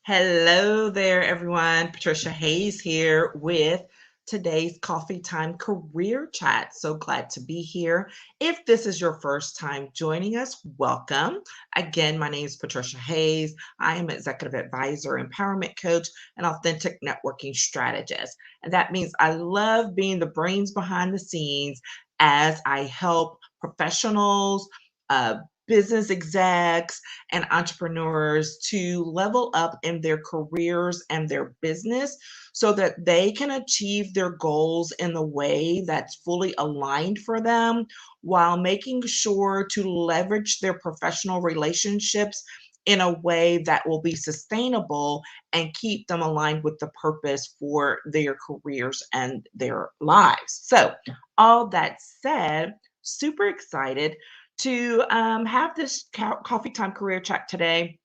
Hello there, everyone. Patricia Hayes here with today's Coffee Time Career Chat. So glad to be here. If this is your first time joining us, welcome. Again, my name is Patricia Hayes. I am Executive Advisor, Empowerment Coach, and Authentic Networking Strategist. And that means I love being the brains behind the scenes as I help professionals, uh, business execs, and entrepreneurs to level up in their careers and their business so that they can achieve their goals in the way that's fully aligned for them while making sure to leverage their professional relationships in a way that will be sustainable and keep them aligned with the purpose for their careers and their lives. So, all that said, super excited to have this coffee time career chat today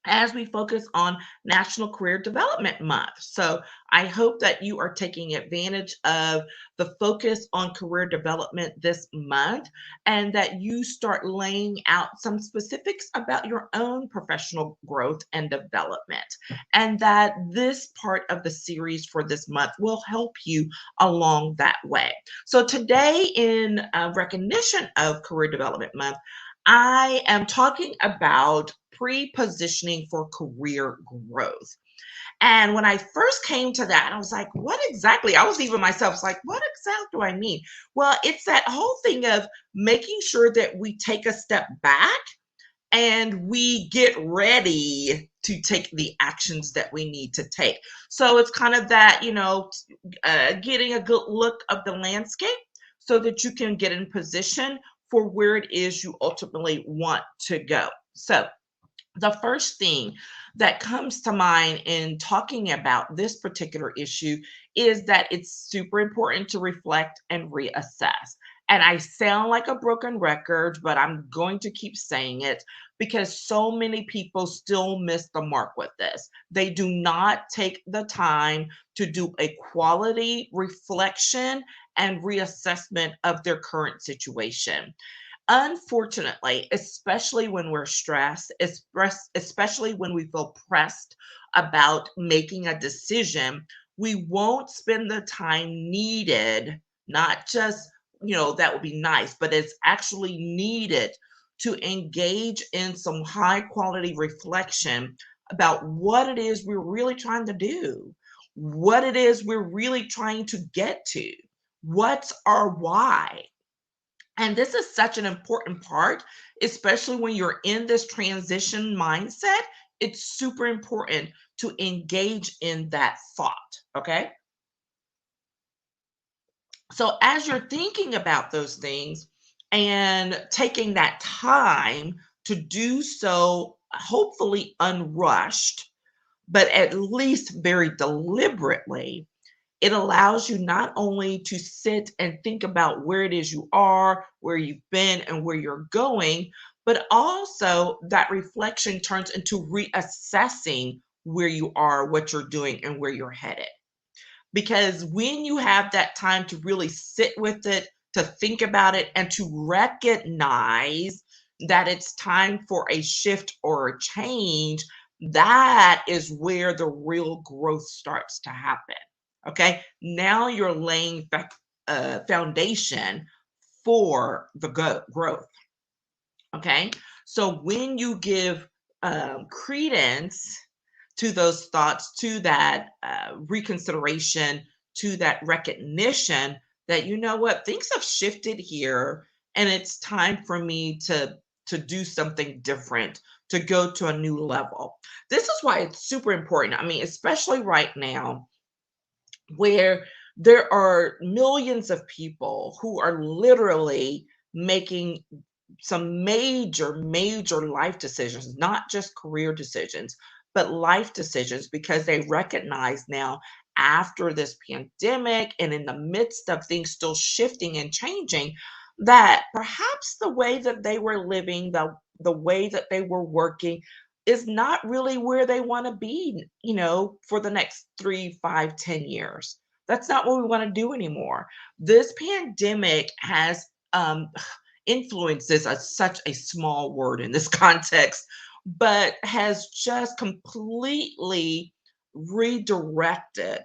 as we focus on National Career Development Month. So I hope that you are taking advantage of the focus on career development this month and that you start laying out some specifics about your own professional growth and development. And that this part of the series for this month will help you along that way. So today, in recognition of Career Development Month, I am talking about pre-positioning for career growth. And when I first came to that, I was like, what exactly? I was even myself like, what exactly do I mean? Well, it's that whole thing of making sure that we take a step back and we get ready to take the actions that we need to take. So it's kind of that, getting a good look of the landscape so that you can get in position for where it is you ultimately want to go. So the first thing that comes to mind in talking about this particular issue is that it's super important to reflect and reassess. And I sound like a broken record, but I'm going to keep saying it because so many people still miss the mark with this. They do not take the time to do a quality reflection and reassessment of their current situation. Unfortunately, especially when we're stressed, especially when we feel pressed about making a decision, we won't spend the time needed, not just, that would be nice, but it's actually needed to engage in some high quality reflection about what it is we're really trying to do, what it is we're really trying to get to, what's our why. And this is such an important part, especially when you're in this transition mindset. It's super important to engage in that thought. Okay. So, as you're thinking about those things and taking that time to do so, hopefully unrushed, but at least very deliberately, it allows you not only to sit and think about where it is you are, where you've been, and where you're going, but also that reflection turns into reassessing where you are, what you're doing, and where you're headed. Because when you have that time to really sit with it, to think about it, and to recognize that it's time for a shift or a change, that is where the real growth starts to happen. Okay. Now you're laying foundation for the growth. Okay. So when you give credence to those thoughts, to that reconsideration, to that recognition that, you know what, things have shifted here and it's time for me to do something different, to go to a new level. This is why it's super important. I mean, especially right now where there are millions of people who are literally making some major life decisions, not just career decisions, but life decisions because they recognize now after this pandemic and in the midst of things still shifting and changing that perhaps the way that they were living, the way that they were working is not really where they want to be, for the next 3, 5, 10 years. That's not what we want to do anymore. This pandemic has influences are such a small word in this context, but has just completely redirected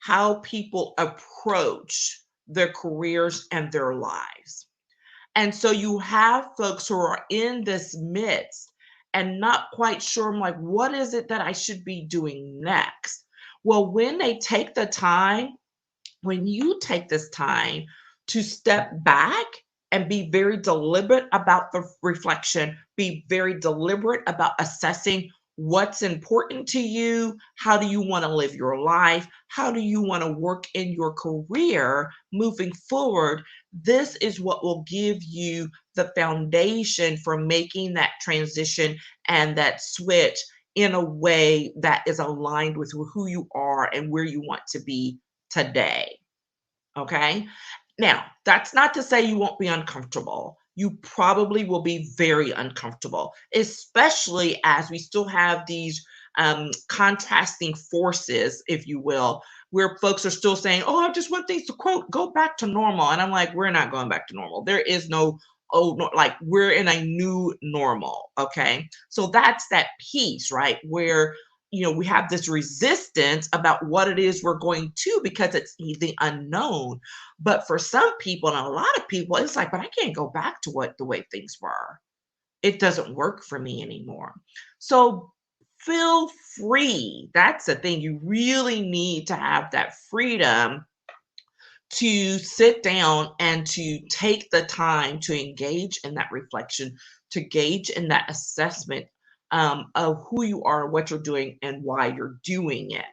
how people approach their careers and their lives. And so you have folks who are in this midst and not quite sure, I'm like, what is it that I should be doing next? Well, when you take this time to step back and be very deliberate about the reflection, be very deliberate about assessing what's important to you, how do you want to live your life, how do you want to work in your career moving forward, this is what will give you the foundation for making that transition and that switch in a way that is aligned with who you are and where you want to be today. Okay. Now, that's not to say you won't be uncomfortable. You probably will be very uncomfortable, especially as we still have these contrasting forces, if you will, where folks are still saying, oh, I just want things to quote, go back to normal. And I'm like, we're not going back to normal. There is no, oh, no, like we're in a new normal. Okay. So that's that piece, right? Where we have this resistance about what it is we're going to because it's the unknown. But for some people and a lot of people, it's like, but I can't go back to what the way things were. It doesn't work for me anymore. So feel free. That's the thing. You really need to have that freedom to sit down and to take the time to engage in that reflection, to gauge in that assessment of who you are, what you're doing, and why you're doing it.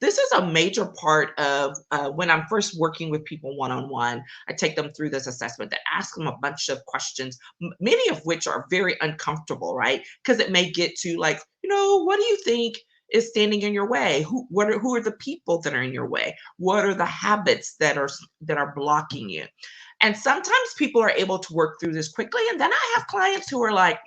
This is a major part of when I'm first working with people one on one. I take them through this assessment that ask them a bunch of questions, many of which are very uncomfortable, right? Because it may get to like, what do you think is standing in your way? Who are the people that are in your way? What are the habits that are blocking you? And sometimes people are able to work through this quickly. And then I have clients who are like,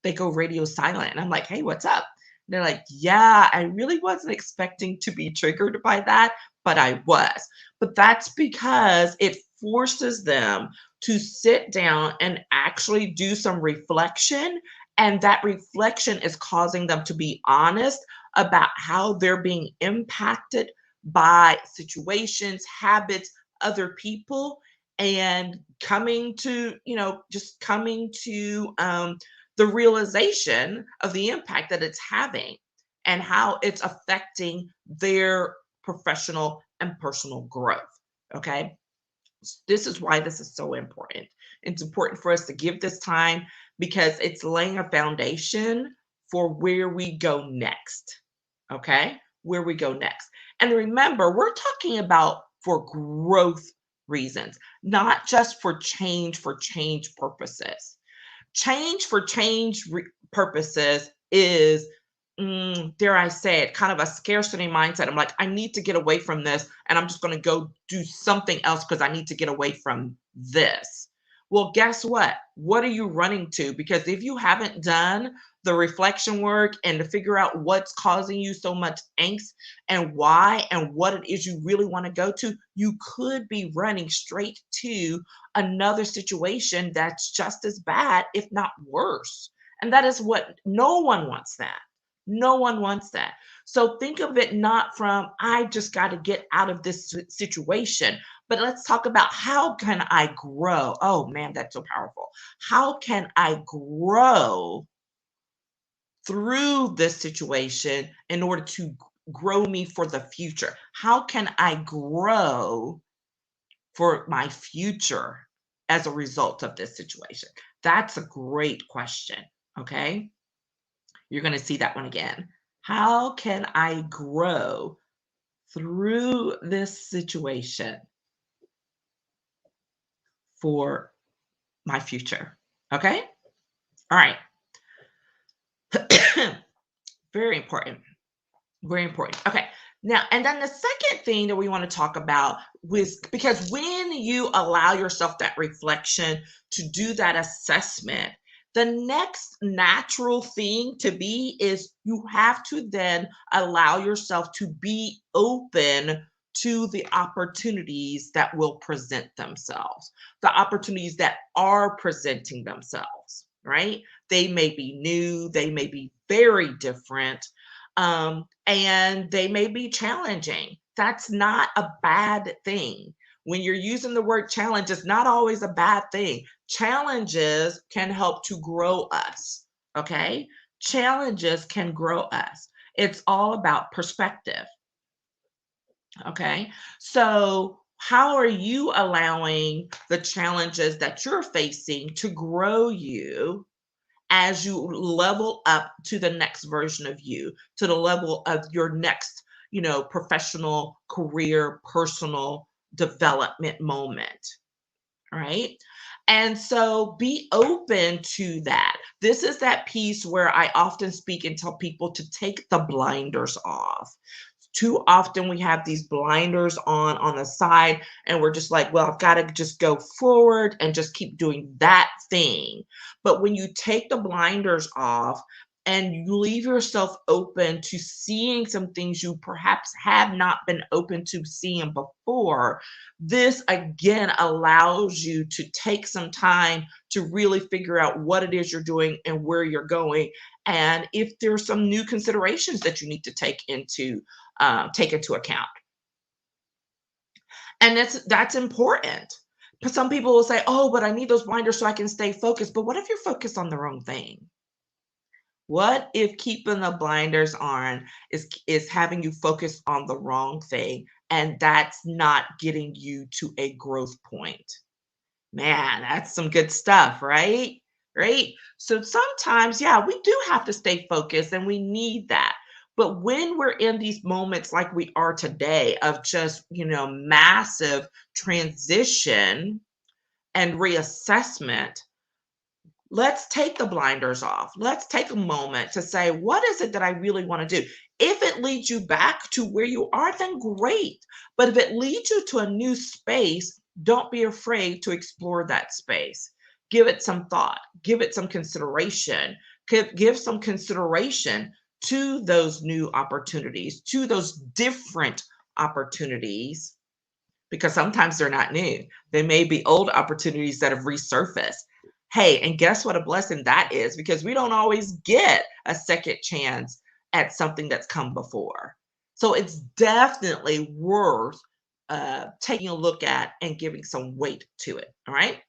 they go radio silent. And I'm like, hey, what's up? And they're like, yeah, I really wasn't expecting to be triggered by that, but I was. But that's because it forces them to sit down and actually do some reflection. And that reflection is causing them to be honest about how they're being impacted by situations, habits, other people, and coming to the realization of the impact that it's having and how it's affecting their professional and personal growth. Okay. This is why this is so important. It's important for us to give this time because it's laying a foundation for where we go next. Okay. Where we go next. And remember, we're talking about for growth reasons, not just for change purposes. Change for purposes is, dare I say it, kind of a scarcity mindset. I'm like, I need to get away from this, and I'm just going to go do something else because I need to get away from this. Well, guess what? What are you running to? Because if you haven't done the reflection work and to figure out what's causing you so much angst and why and what it is you really want to go to, you could be running straight to another situation that's just as bad, if not worse. And that is what no one wants that. No one wants that. So think of it not from, I just got to get out of this situation, but let's talk about how can I grow? Oh man, that's so powerful. How can I grow through this situation in order to grow me for the future? How can I grow for my future as a result of this situation? That's a great question. Okay. You're going to see that one again. How can I grow through this situation for my future? Okay. All right. Very important. Very important. Okay. Now, and then the second thing that we want to talk about was because when you allow yourself that reflection to do that assessment, the next natural thing to be is you have to then allow yourself to be open to the opportunities that will present themselves, the opportunities that are presenting themselves, right? They may be new, they may be very different, and they may be challenging. That's not a bad thing. When you're using the word challenge, it's not always a bad thing. Challenges can help to grow us, okay? Challenges can grow us. It's all about perspective, okay? So, how are you allowing the challenges that you're facing to grow you as you level up to the next version of you, to the level of your next, professional, career, personal development moment, right? And so be open to that. This is that piece where I often speak and tell people to take the blinders off. Too often we have these blinders on the side, and we're just like, well, I've got to just go forward and just keep doing that thing. But when you take the blinders off and you leave yourself open to seeing some things you perhaps have not been open to seeing before, this again allows you to take some time to really figure out what it is you're doing and where you're going, and if there's some new considerations that you need to take into account. And that's important. But some people will say, "Oh, but I need those blinders so I can stay focused." But what if you're focused on the wrong thing? What if keeping the blinders on is having you focus on the wrong thing, and that's not getting you to a growth point? Man, that's some good stuff, right? Right? So sometimes, yeah, we do have to stay focused and we need that. But when we're in these moments like we are today of just, massive transition and reassessment, let's take the blinders off. Let's take a moment to say, what is it that I really want to do? If it leads you back to where you are, then great. But if it leads you to a new space, don't be afraid to explore that space. Give it some thought, give it some consideration, give some consideration to those new opportunities, to those different opportunities, because sometimes they're not new. They may be old opportunities that have resurfaced. Hey, and guess what a blessing that is, because we don't always get a second chance at something that's come before. So it's definitely worth taking a look at and giving some weight to it. All right.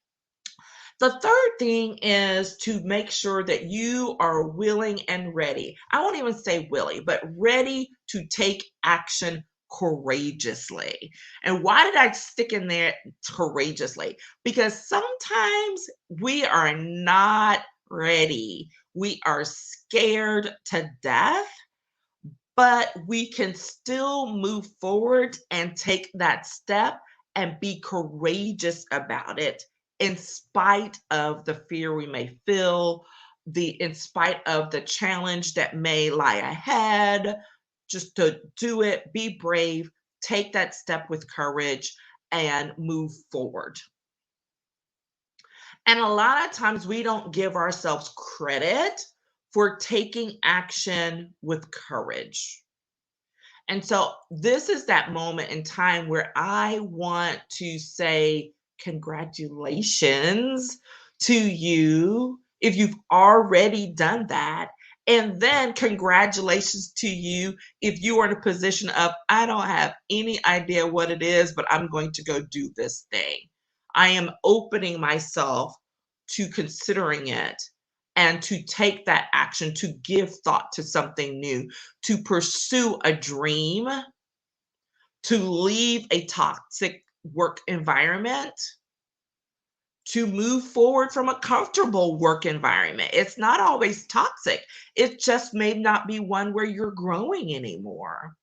The third thing is to make sure that you are willing and ready. I won't even say willing, but ready to take action courageously. And why did I stick in there courageously? Because sometimes we are not ready. We are scared to death, but we can still move forward and take that step and be courageous about it in spite of the fear we may feel, in spite of the challenge that may lie ahead. Just to do it, be brave, take that step with courage, and move forward. And a lot of times we don't give ourselves credit for taking action with courage. And so this is that moment in time where I want to say congratulations to you if you've already done that. And then congratulations to you if you are in a position of, I don't have any idea what it is, but I'm going to go do this thing. I am opening myself to considering it and to take that action, to give thought to something new, to pursue a dream, to leave a toxic work environment, to move forward from a comfortable work environment. It's not always toxic. It just may not be one where you're growing anymore.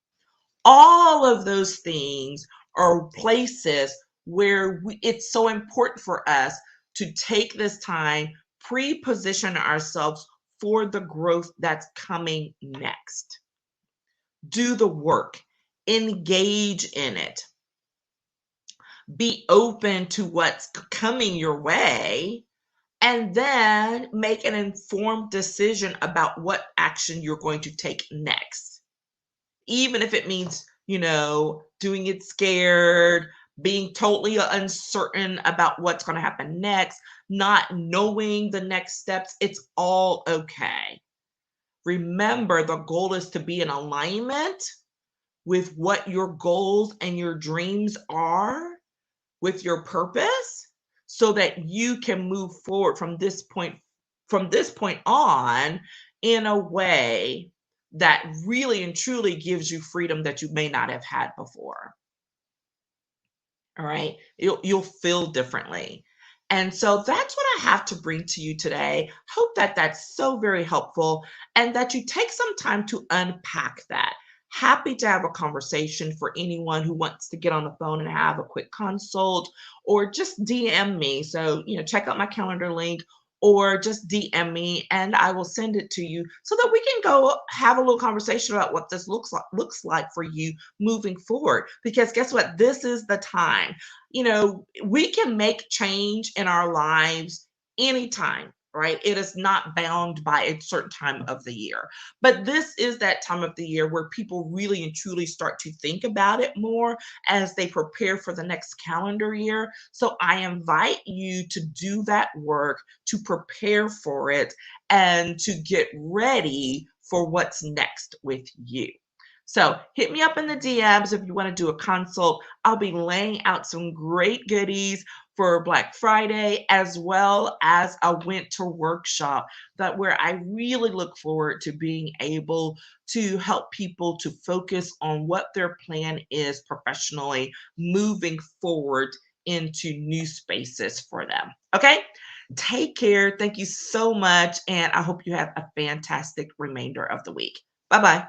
All of those things are places where it's so important for us to take this time, pre-position ourselves for the growth that's coming next. Do the work, engage in it, be open to what's coming your way, and then make an informed decision about what action you're going to take next. Even if it means, doing it scared, being totally uncertain about what's going to happen next, not knowing the next steps. It's all okay. Remember, the goal is to be in alignment with what your goals and your dreams are, with your purpose, so that you can move forward from this point on in a way that really and truly gives you freedom that you may not have had before. All right. You'll feel differently. And so that's what I have to bring to you today. Hope that that's so very helpful and that you take some time to unpack that. Happy to have a conversation for anyone who wants to get on the phone and have a quick consult or just DM me. So, check out my calendar link or just DM me and I will send it to you so that we can go have a little conversation about what this looks like for you moving forward. Because guess what? This is the time. We can make change in our lives anytime, right? It is not bound by a certain time of the year. But this is that time of the year where people really and truly start to think about it more as they prepare for the next calendar year. So I invite you to do that work, to prepare for it, and to get ready for what's next with you. So hit me up in the DMs if you want to do a consult. I'll be laying out some great goodies for Black Friday as well as a winter workshop that where I really look forward to being able to help people to focus on what their plan is professionally moving forward into new spaces for them. Okay? Take care. Thank you so much. And I hope you have a fantastic remainder of the week. Bye bye.